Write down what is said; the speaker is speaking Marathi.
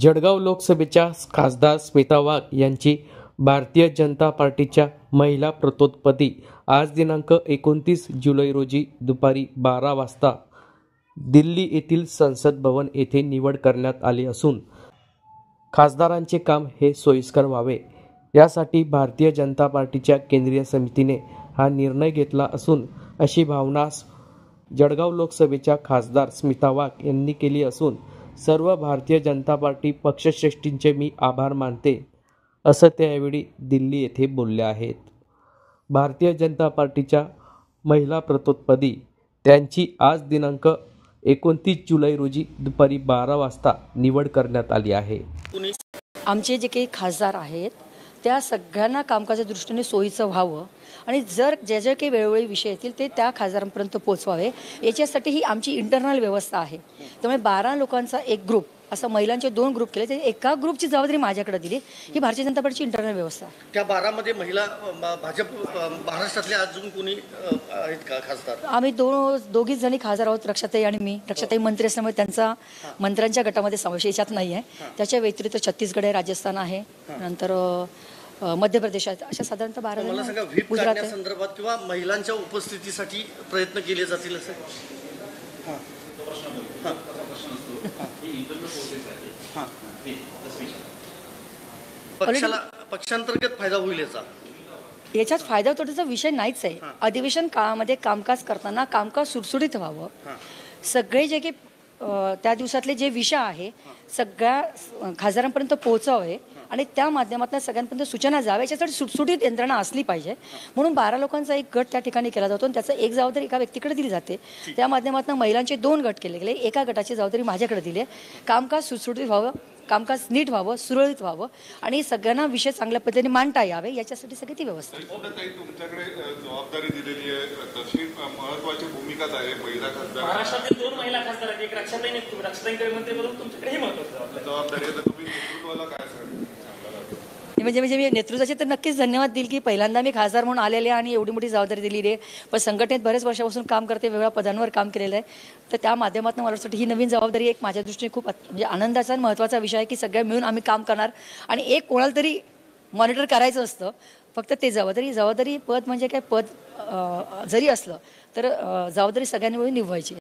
जळगाव लोकसभेच्या खासदार स्मिता वाघ यांची भारतीय जनता पार्टीच्या महिला प्रतोदपदी आज दिनांक 29 जुलै रोजी दुपारी 12 वाजता दिल्ली येथील संसद भवन येथे निवड करण्यात आली असून खासदारांचे काम हे सोयीस्कर व्हावे यासाठी भारतीय जनता पार्टीच्या केंद्रीय समितीने हा निर्णय घेतला असून अशी भावना जळगाव लोकसभेच्या खासदार स्मिता वाघ यांनी केली असून सर्व भारतीय जनता पार्टी पक्षश्रेष्ठींचे मी आभार मानते असं ते यावेळी दिल्ली येथे बोलले आहेत। भारतीय जनता पार्टीच्या महिला प्रतोदपदी त्यांची आज दिनांक 29 जुलै रोजी दुपारी 12 वाजता निवड करण्यात आली आहे। आमचे जे काही खासदार आहेत त्या सगळ्यांना कामकाजाच्या दृष्टीने सोयीचं व्हावं आणि जर जे जे काही वेळोवेळी विषय येतील ते त्या खासदारांपर्यंत पोहोचवावे याच्यासाठी ही आमची इंटरनल व्यवस्था आहे। त्यामुळे 12 लोकांचा एक ग्रुप असं महिलांचे 2 ग्रुप केले, ते एका ग्रुपची जबाबदारी माझ्याकडे दिली। ही भारतीय जनता पार्टीची इंटरनल व्यवस्था आहे। त्या 12 मध्ये महिला भाजप महाराष्ट्रातले अजून कोणी आहेत का खासदार? आम्ही दोघीच जणी खासदार आहोत, रक्षाताई आणि मी। रक्षाताई मंत्री असल्यामुळे त्यांचा मंत्र्यांच्या गटामध्ये समावेश याच्यात नाही आहे। त्याच्या व्यतिरिक्त छत्तीसगड आहे, राजस्थान आहे, नंतर मध्य प्रदेश आहे। अशा साधारणतः 12 मला सांगा, व्हीप काढण्यासंदर्भात किंवा महिलांच्या उपस्थितीसाठी प्रयत्न केले जातील असं? पक्षांतर्गत फायदा होईल याच्यात फायदा तोट्याचा विषय नाहीच आहे। अधिवेशन काळामध्ये कामकाज करताना कामकाज सुटसुटीत व्हावं, सगळे जे काही त्या दिवसातले जे विषय आहे सगळ्या खासदारांपर्यंत पोहोचावे आणि त्या माध्यमातून सगळ्यांपर्यंत सूचना जाव्या याच्यासाठी सुटसुटीत यंत्रणा असली पाहिजे। म्हणून 12 लोकांचा एक गट त्या ठिकाणी केला जातो आणि त्याचा एक जबाबदारी एका व्यक्तीकडे दिली जाते। त्या माध्यमातून महिलांचे 2 गट केले गेले, एका गटाची जबाबदारी माझ्याकडे दिली। कामकाज सुटसुटीत व्हावं, कामकाज नीट व्हावं, सुरळीत व्हावं आणि सगळ्यांना विषय चांगल्या पद्धतीने मांडता यावे याच्यासाठी सगळी ती व्यवस्था। तुमच्याकडे जबाबदारी दिलेली आहे, तशी महत्त्वाची भूमिका आहे महिला खासदार। महाराष्ट्रातील 2 महिला खासदार आहेत, एक रक्षाताई मंत्री म्हणून तुमच्याकडे महत्त्वाची जबाबदारी आहे, तर तुम्ही नेतृत्वाला काय सांगाल? म्हणजे मी नेतृत्वाचे तर नक्कीच धन्यवाद देईल की पहिल्यांदा मी खासदार म्हणून आलेले आणि एवढी मोठी जबाबदारी दिलेली आहे। पण संघटनेत बरेच वर्षापासून काम करते, वेगवेगळ्या पदांवर काम केलेलं आहे, तर त्या माध्यमातून मला वाटतं ही नवीन जबाबदारी एक माझ्या दृष्टीने खूप म्हणजे आनंदाचा आणि महत्त्वाचा विषय आहे की सगळ्या मिळून आम्ही काम करणार आणि एक कोणाला तरी मॉनिटर करायचं असतं। फक्त ते जबाबदारी पद म्हणजे काय, पद जरी असलं तर जबाबदारी सगळ्यांनी मिळून निभवायची।